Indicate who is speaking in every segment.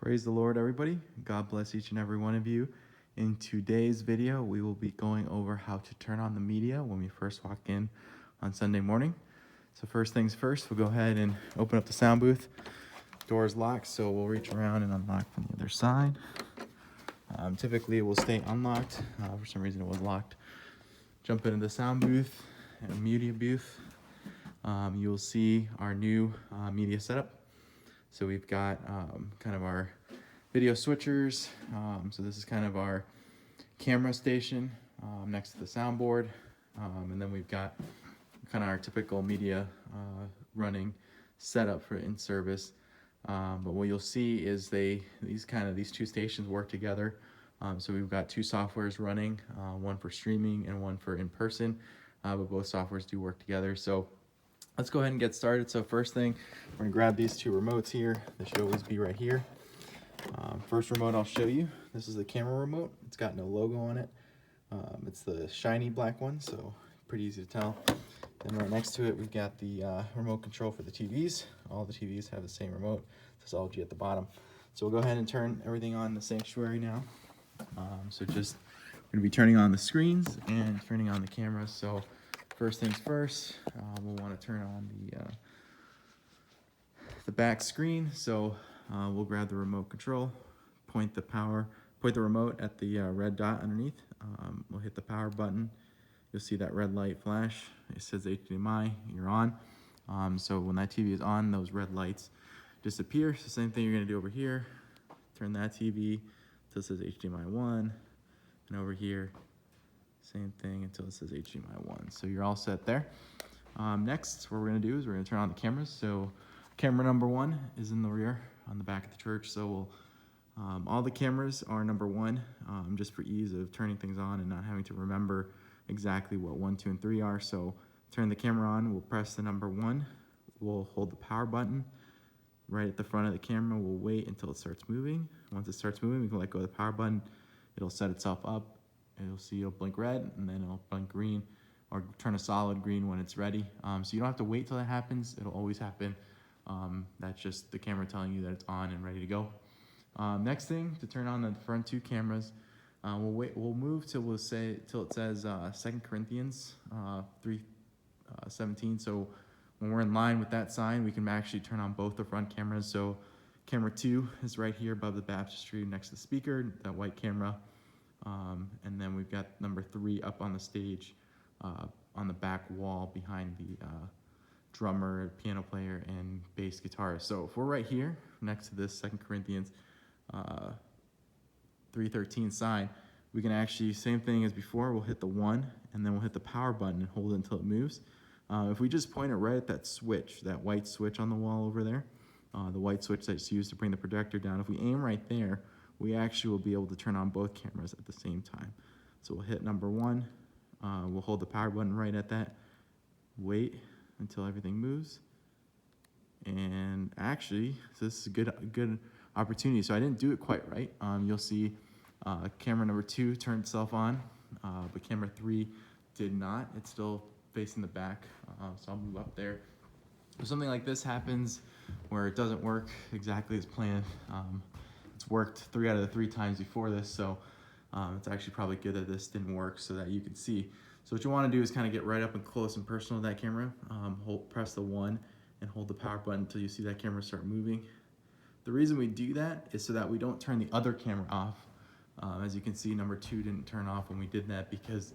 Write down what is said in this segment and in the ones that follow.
Speaker 1: Praise the Lord, everybody. God bless each and every one of you. In today's video, we will be going over how to turn on the media when we first walk in on Sunday morning. So first things first, we'll go ahead and open up the sound booth. Door's locked, so we'll reach around and unlock from the other side. Typically, it will stay unlocked. For some reason, it was locked. Jump into the sound booth and media booth. You'll see our new media setup. So we've got kind of our video switchers. So this is kind of our camera station next to the soundboard. And then we've got kind of our typical media running setup for in service. But what you'll see is these two stations work together. So we've got two softwares running, one for streaming and one for in-person, but both softwares do work together. So let's go ahead and get started. So first thing, we're gonna grab these two remotes here. They should always be right here. First remote I'll show you. This is the camera remote. It's got no logo on it. It's the shiny black one, so pretty easy to tell. Then right next to it, we've got the remote control for the TVs. All the TVs have the same remote. It says LG at the bottom. So we'll go ahead and turn everything on in the sanctuary now. We're gonna be turning on the screens and turning on the cameras. So first things first, we'll want to turn on the back screen. So we'll grab the remote control, point the remote at the red dot underneath. We'll hit the power button. You'll see that red light flash. It says HDMI, you're on. So when that TV is on, those red lights disappear. So same thing you're gonna do over here. Turn that TV until it says HDMI 1, and over here, same thing until it says HDMI 1. So you're all set there. Next, what we're gonna do is we're gonna turn on the cameras. So camera number 1 is in the rear on the back of the church. So all the cameras are number 1, just for ease of turning things on and not having to remember exactly what 1, 2, and 3 are. So turn the camera on, we'll press the number 1, we'll hold the power button right at the front of the camera. We'll wait until it starts moving. Once it starts moving, we can let go of the power button. It'll set itself up. You'll see it'll blink red, and then it'll blink green, or turn a solid green when it's ready. So you don't have to wait till that happens. It'll always happen. That's just the camera telling you that it's on and ready to go. Next thing, to turn on the front 2 cameras, we'll move till it says 2 Corinthians 3:17. So when we're in line with that sign, we can actually turn on both the front cameras. So camera 2 is right here above the baptistry next to the speaker, that white camera. And then we've got number 3 up on the stage on the back wall behind the drummer, piano player, and bass guitarist. So if we're right here next to this 2 Corinthians 3:13 sign, we can actually, same thing as before, we'll hit the 1, and then we'll hit the power button and hold it until it moves. If we just point it right at that switch, that white switch on the wall over there, the white switch that's used to bring the projector down, if we aim right there, we actually will be able to turn on both cameras at the same time. So we'll hit number 1, we'll hold the power button right at that, wait until everything moves, and actually, so this is a good opportunity. So I didn't do it quite right. You'll see camera number 2 turned itself on, but camera 3 did not. It's still facing the back, so I'll move up there. If something like this happens where it doesn't work exactly as planned, it's worked 3 out of the 3 times before this, so it's actually probably good that this didn't work so that you can see. So what you want to do is kind of get right up and close and personal with that camera. Press the 1 and hold the power button until you see that camera start moving. The reason we do that is so that we don't turn the other camera off. As you can see, number 2 didn't turn off when we did that because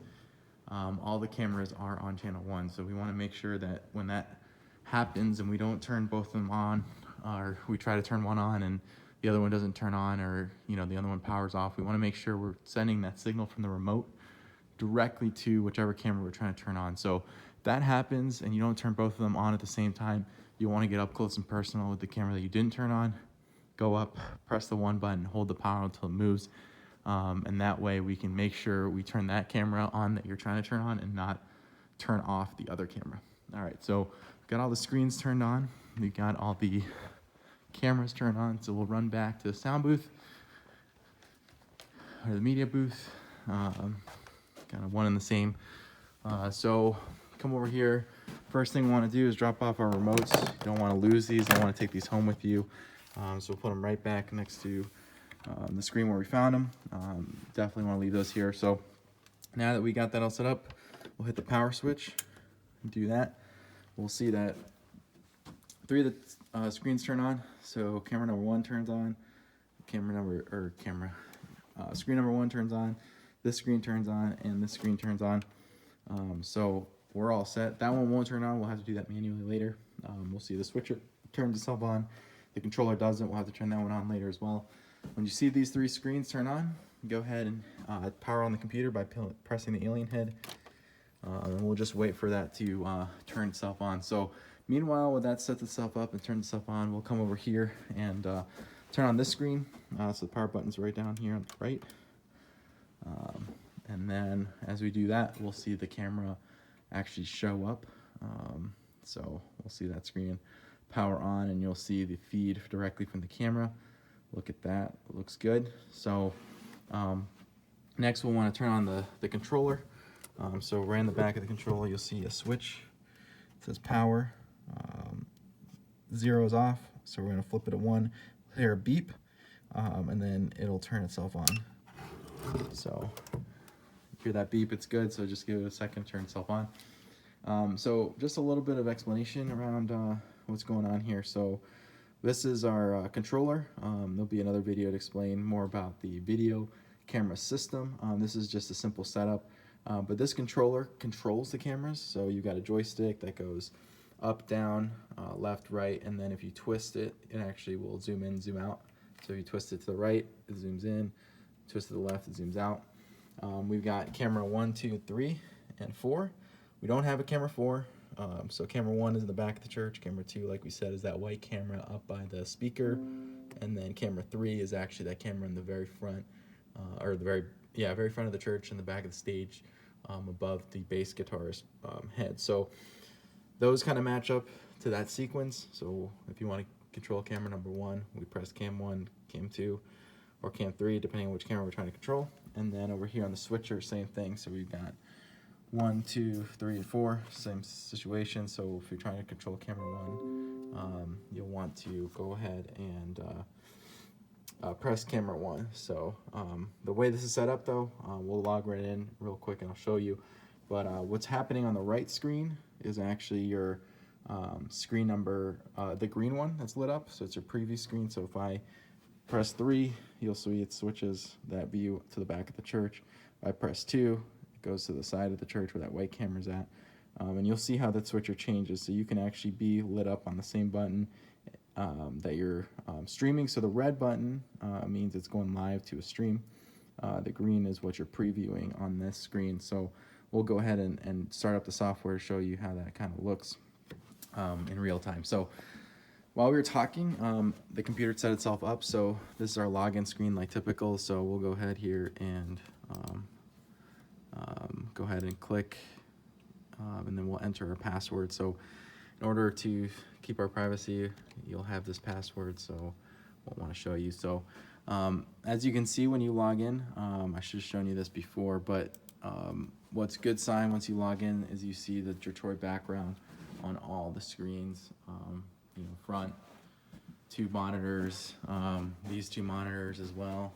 Speaker 1: all the cameras are on channel 1. So we want to make sure that when that happens and we don't turn both of them on, or we try to turn one on and the other one doesn't turn on, or the other one powers off, we want to make sure we're sending that signal from the remote directly to whichever camera we're trying to turn on. So if that happens and you don't turn both of them on at the same time, you want to get up close and personal with the camera that you didn't turn on. Go up, press the 1 button, hold the power until it moves, and that way we can make sure we turn that camera on that you're trying to turn on and not turn off the other camera. All right, so we've got all the screens turned on. We've got all the cameras turned on, so we'll run back to the sound booth, or the media booth, kind of one and the same. So come over here. First thing we want to do is drop off our remotes. You don't want to lose these. You don't want to take these home with you. So we'll put them right back next to the screen where we found them. Definitely want to leave those here. So now that we got that all set up, we'll hit the power switch and do that. We'll see that 3 of the screens turn on. So camera number 1 turns on, screen number 1 turns on, this screen turns on, and this screen turns on. So we're all set. That one won't turn on. We'll have to do that manually later. We'll see the switcher turns itself on. The controller doesn't. We'll have to turn that one on later as well. When you see these 3 screens turn on, go ahead and power on the computer by pressing the alien head. And we'll just wait for that to turn itself on. So meanwhile, when that sets itself up and turns itself on, we'll come over here and turn on this screen. So the power button's right down here on the right. And then as we do that, we'll see the camera actually show up. So we'll see that screen power on, and you'll see the feed directly from the camera. Look at that, it looks good. So next we'll want to turn on the controller. So right in the back of the controller, you'll see a switch. It says power. 0 is off, so we're going to flip it to 1. Hear a beep, and then it'll turn itself on. So hear that beep, it's good. So just give it a second to turn itself on. So just a little bit of explanation around what's going on here. So this is our controller. There'll be another video to explain more about the video camera system. This is just a simple setup, but this controller controls the cameras. So you've got a joystick that goes up, down, left, right, and then if you twist it, it actually will zoom in, zoom out. So if you twist it to the right, it zooms in. Twist to the left, it zooms out. We've got camera 1, 2, 3, and 4. We don't have a camera 4. So camera 1 is in the back of the church. Camera 2, like we said, is that white camera up by the speaker. And then camera 3 is actually that camera in the very front, very front of the church in the back of the stage, above the bass guitarist head. So those kind of match up to that sequence. So if you want to control camera number 1, we press cam 1, cam 2, or cam 3, depending on which camera we're trying to control. And then over here on the switcher, same thing. So we've got 1, 2, 3, and 4, same situation. So if you're trying to control camera 1, you'll want to go ahead and press camera 1. So the way this is set up though, we'll log right in real quick and I'll show you. But what's happening on the right screen is actually your screen number, the green one that's lit up. So it's your preview screen. So if I press 3, you'll see it switches that view to the back of the church. If I press 2, it goes to the side of the church where that white camera's at. And you'll see how that switcher changes. So you can actually be lit up on the same button that you're streaming. So the red button means it's going live to a stream. The green is what you're previewing on this screen. So we'll go ahead and start up the software to show you how that kind of looks in real time. So while we were talking, the computer set itself up. So this is our login screen like typical. So we'll go ahead here and go ahead and click, and then we'll enter our password. So in order to keep our privacy, you'll have this password, so we'll want to show you. So as you can see when you log in, I should have shown you this before, but what's a good sign once you log in is you see the Detroit background on all the screens, front, 2 monitors, these 2 monitors as well,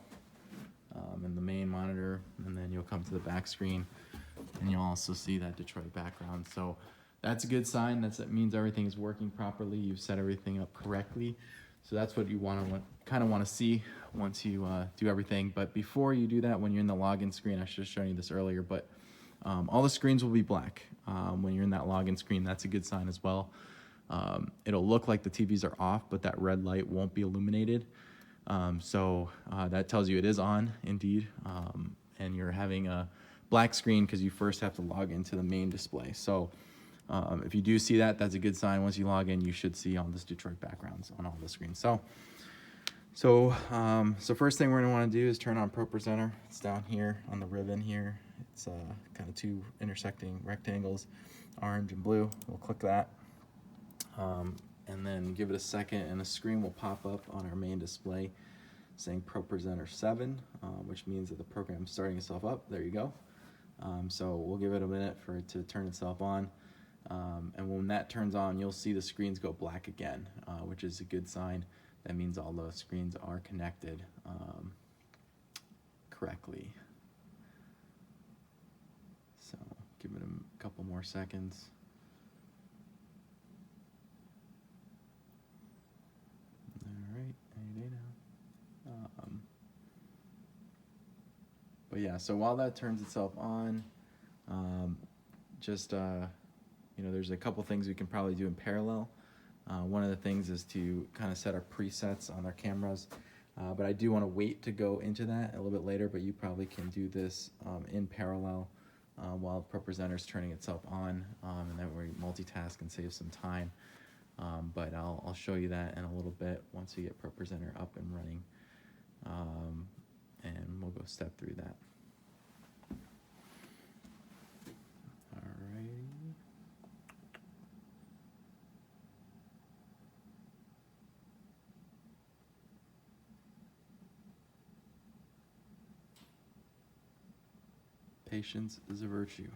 Speaker 1: and the main monitor, and then you'll come to the back screen and you'll also see that Detroit background. So that's a good sign. That means everything is working properly. You've set everything up correctly. So that's what you kind of want to see once you do everything. But before you do that, when you're in the login screen, I should have shown you this earlier, but all the screens will be black when you're in that login screen. That's a good sign as well. It'll look like the TVs are off, but that red light won't be illuminated. So that tells you it is on indeed, and you're having a black screen because you first have to log into the main display. So if you do see that, that's a good sign. Once you log in, you should see all this Detroit backgrounds on all the screens. So first thing we're going to want to do is turn on ProPresenter. It's down here on the ribbon here. It's kind of 2 intersecting rectangles, orange and blue. We'll click that, and then give it a second, and a screen will pop up on our main display saying ProPresenter 7, which means that the program's starting itself up. There you go. So we'll give it a minute for it to turn itself on. And when that turns on, you'll see the screens go black again, which is a good sign that means all the screens are connected correctly. So give it a couple more seconds. All right, any day now. But yeah, so while that turns itself on, you know, there's a couple things we can probably do in parallel. One of the things is to kind of set our presets on our cameras, but I do want to wait to go into that a little bit later, but you probably can do this in parallel while ProPresenter is turning itself on, and that way multitask and save some time. But I'll show you that in a little bit once we get ProPresenter up and running, and we'll go step through that. Patience is a virtue.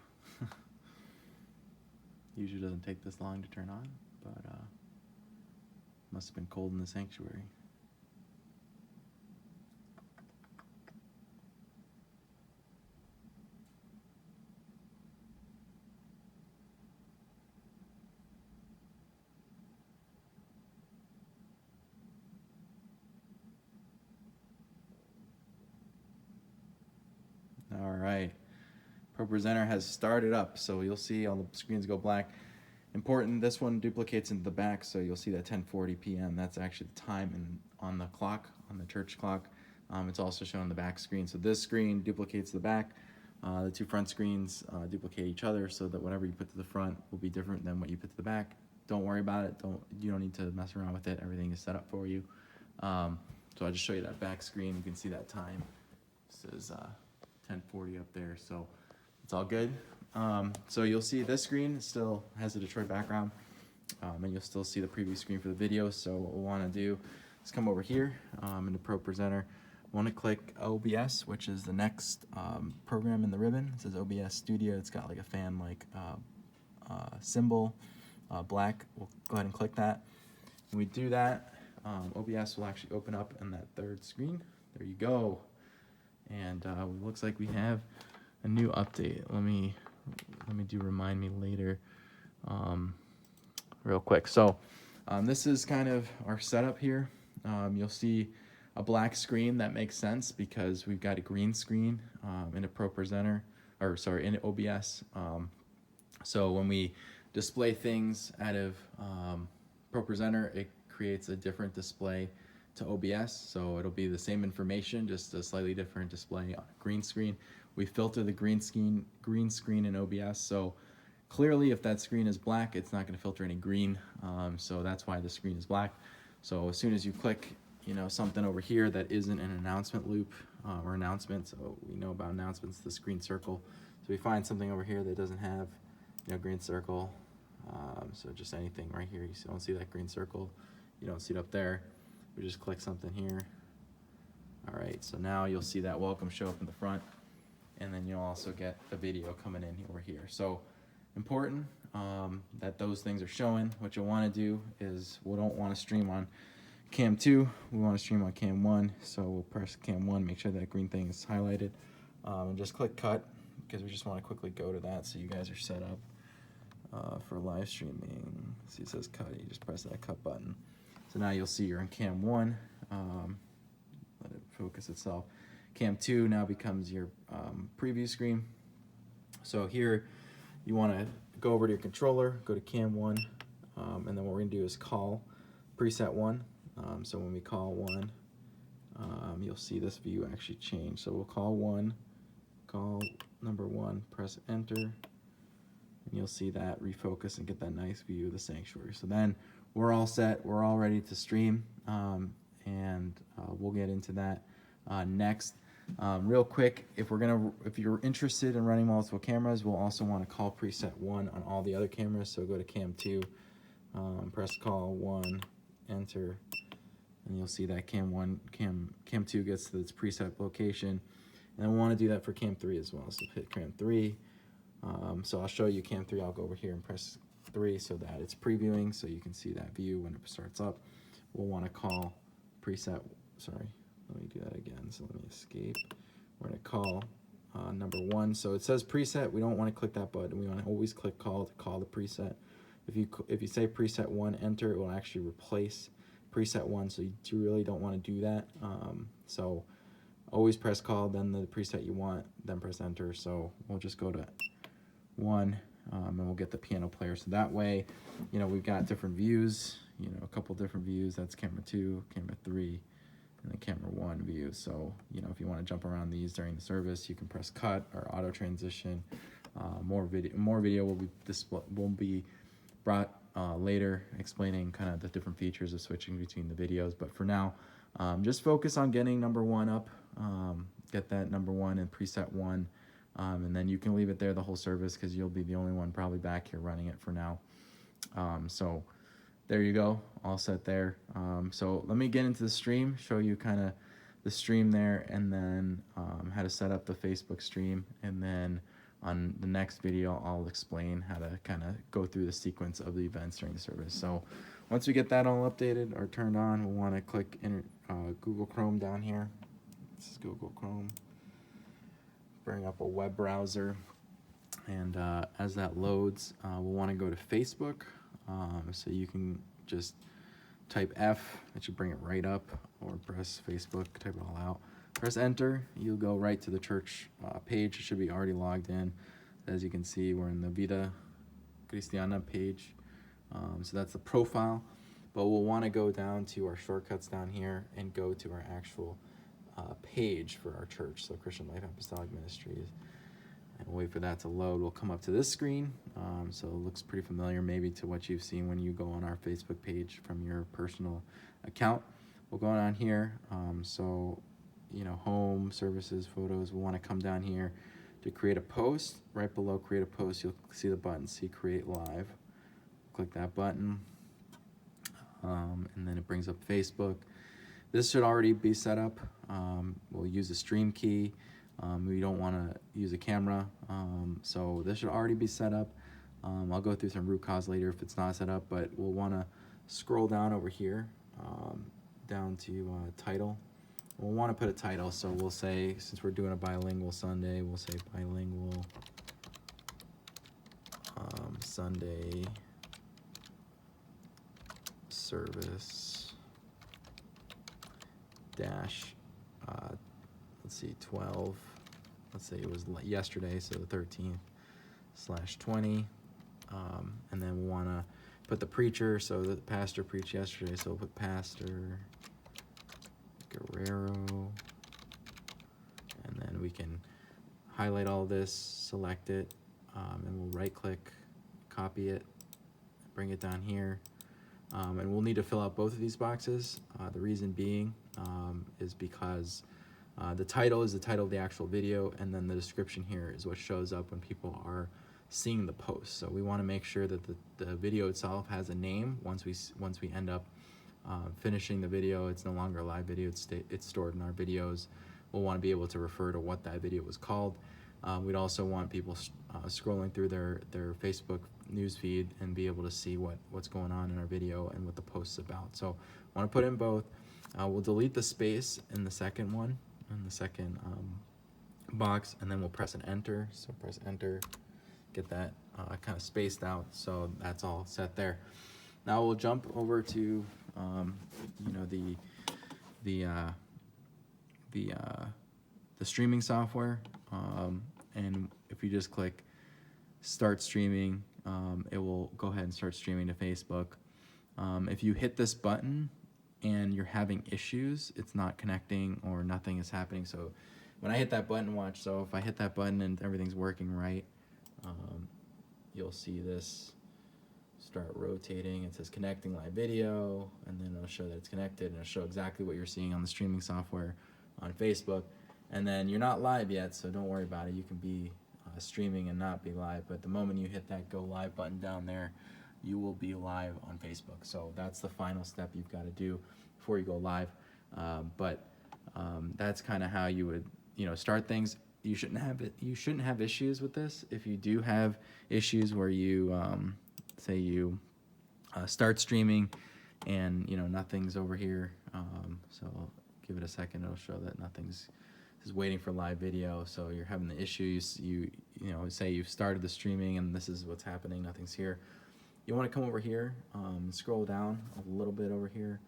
Speaker 1: Usually doesn't take this long to turn on, but must have been cold in the sanctuary. All right. ProPresenter has started up, so you'll see all the screens go black. Important, this one duplicates into the back, so you'll see that 10:40 p.m. That's actually the time on the clock, on the church clock. It's also shown on the back screen. So this screen duplicates the back. The two front screens duplicate each other, so that whatever you put to the front will be different than what you put to the back. Don't worry about it. You don't need to mess around with it. Everything is set up for you. So I'll just show you that back screen. You can see that time. It says 10:40 up there, so it's all good. So you'll see this screen still has a Detroit background, and you'll still see the preview screen for the video. So what we'll want to do is come over here into ProPresenter. We want to click OBS, which is the next program in the ribbon. It says OBS Studio. It's got like a fan-like symbol, black. We'll go ahead and click that. When we do that, OBS will actually open up in that third screen. There you go. And it looks like we have a new update. Let me do remind me later real quick. So this is kind of our setup here. You'll see a black screen. That makes sense because we've got a green screen in a ProPresenter, or sorry, in OBS. So when we display things out of ProPresenter, it creates a different display to OBS, so it'll be the same information, just a slightly different display on a green screen. We filter the green screen in OBS, so clearly if that screen is black, it's not going to filter any green, so that's why the screen is black. So as soon as you click, you know, something over here that isn't an announcement loop or announcement, so we know about announcements, the green circle. So we find something over here that doesn't have, you know, green circle. So just anything right here, you don't see that green circle, you don't see it up there. We just click something here. All right, so now you'll see that welcome show up in the front, and then you'll also get the video coming in over here. So important that those things are showing. What you'll want to do is we don't want to stream on cam 2, we want to stream on cam 1. So we'll press cam 1, make sure that green thing is highlighted, and just click cut, because we just want to quickly go to that so you guys are set up for live streaming. See, it says cut, you just press that cut button. So now you'll see you're in cam 1, let it focus itself. Cam 2 now becomes your preview screen. So here you want to go over to your controller, go to cam 1, and then what we're going to do is call preset 1. So when we call 1, you'll see this view actually change. So we'll call 1, call number 1, press enter, and you'll see that refocus and get that nice view of the sanctuary. So then we're all set, we're all ready to stream, and we'll get into that next. Real quick, if you're interested in running multiple cameras, we'll also want to call preset 1 on all the other cameras. So go to cam 2, press call 1, enter, and you'll see that cam 2 gets to its preset location. And we want to do that for cam 3 as well. So hit cam 3. So I'll show you cam 3. I'll go over here and press 3 so that it's previewing, so you can see that view when it starts up. We'll want to call preset, sorry, let me do that again. So let me escape. We're gonna call number 1. So it says preset, we don't wanna click that button. We wanna always click call to call the preset. If you say preset 1, enter, it will actually replace preset 1, so you really don't wanna do that. So always press call, then the preset you want, then press enter. So we'll just go to 1, and we'll get the piano player. So that way, you know, we've got different views, you know, a couple different views. That's camera 2, camera 3, and the camera 1 view. So, you know, if you want to jump around these during the service, you can press cut or auto transition. More video will be brought later, explaining kind of the different features of switching between the videos. But for now, just focus on getting number 1 up. Get that number 1 and preset 1. And then you can leave it there the whole service, because you'll be the only one probably back here running it for now. So there you go, all set there. So let me get into the stream, show you kind of the stream there, and then how to set up the Facebook stream. And then on the next video, I'll explain how to kind of go through the sequence of the events during the service. So once we get that all updated or turned on, we'll want to click Google Chrome down here. This is Google Chrome. Bring up a web browser, and as that loads, we'll want to go to Facebook. So you can just type F, it should bring it right up, or press Facebook, type it all out. Press enter, you'll go right to the church page. It should be already logged in. As you can see, we're in the Vida Cristiana page. So that's the profile, but we'll want to go down to our shortcuts down here and go to our actual page for our church, so Christian Life Apostolic Ministries, and we'll wait for that to load. We'll come up to this screen, so it looks pretty familiar maybe to what you've seen when you go on our Facebook page from your personal account. We'll go on here, so you know, home, services, photos. We'll want to come down here to create a post. Right below create a post, you'll see the button, see create live. Click that button, and then it brings up Facebook. This should already be set up. We'll use a stream key. We don't want to use a camera, so this should already be set up. I'll go through some root cause later if it's not set up, but we'll want to scroll down over here, down to title. We'll want to put a title, so we'll say, since we're doing a bilingual Sunday, we'll say bilingual Sunday service dash, let's see, 12, let's say it was yesterday, so the 13th/20, and then we'll want to put the preacher, so the pastor preached yesterday, so we'll put Pastor Guerrero, and then we can highlight all this, select it, and we'll right click, copy it, bring it down here, and we'll need to fill out both of these boxes. The reason being is because the title is the title of the actual video, and then the description here is what shows up when people are seeing the post. So we want to make sure that the video itself has a name. Once we end up finishing the video, it's no longer a live video, it's stored in our videos. We'll want to be able to refer to what that video was called. We'd also want people scrolling through their Facebook newsfeed and be able to see what's going on in our video and what the post's about. So I want to put in both. We'll delete the space in the second one, in the second box, and then we'll press an enter. So press enter, get that kind of spaced out. So that's all set there. Now we'll jump over to you know, the streaming software, and if you just click start streaming, it will go ahead and start streaming to Facebook. If you hit this button and you're having issues, it's not connecting or nothing is happening. So when I hit that button, watch, so if I hit that button and everything's working right, you'll see this start rotating. It says connecting live video, and then it'll show that it's connected, and it'll show exactly what you're seeing on the streaming software on Facebook. And then you're not live yet, so don't worry about it. You can be streaming and not be live, but the moment you hit that go live button down there, you will be live on Facebook. So that's the final step you've got to do before you go live. But that's kind of how you would, you know, start things. You shouldn't have issues with this. If you do have issues where you say you start streaming and, you know, nothing's over here, So I'll give it a second. It'll show that nothing's is waiting for live video. So you're having the issues. You know, say you've started the streaming and this is what's happening. Nothing's here. You want to come over here, scroll down a little bit over here,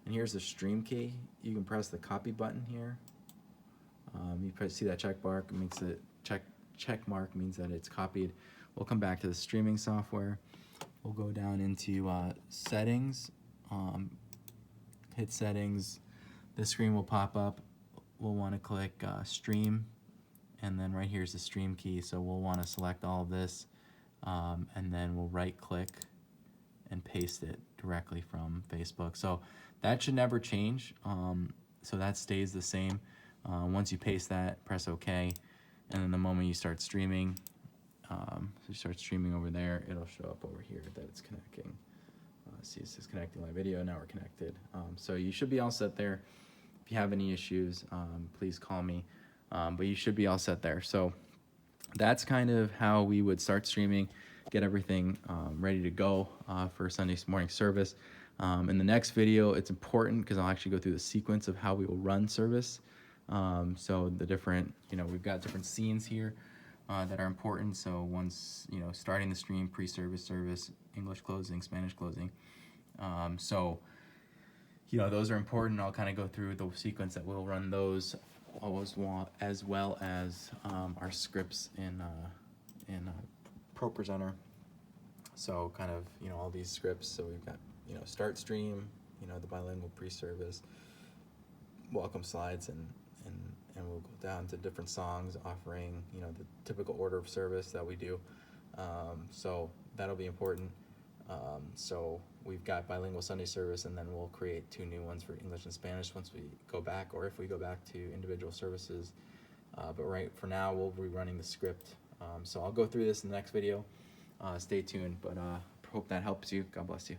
Speaker 1: and here's the stream key. You can press the copy button here. You see that check mark, it makes it check mark means that it's copied. We'll come back to the streaming software. We'll go down into settings, hit settings. This screen will pop up. We'll want to click stream, and then right here is the stream key. So we'll want to select all of this, and then we'll right click and paste it directly from Facebook. So that should never change. So that stays the same. Once you paste that, press OK, and then the moment you start streaming, so you start streaming over there, it'll show up over here that it's connecting. See, it says connecting live video. Now we're connected. So you should be all set there. If you have any issues, please call me. But you should be all set there. So that's kind of how we would start streaming, get everything ready to go for Sunday morning service. In the next video, it's important because I'll actually go through the sequence of how we will run service. So the different, we've got different scenes here that are important. So once, starting the stream, pre-service, service, English closing, Spanish closing. So those are important. I'll kind of go through the sequence that we'll run those, as well as our scripts in ProPresenter. So kind of, all these scripts. So we've got, start stream, the bilingual pre-service, welcome slides, and we'll go down to different songs offering, the typical order of service that we do. So that'll be important. So we've got bilingual Sunday service, and then we'll create 2 new ones for English and Spanish once we go back, or if we go back to individual services. But right for now, we'll be running the script. So I'll go through this in the next video. Stay tuned, but hope that helps you. God bless you.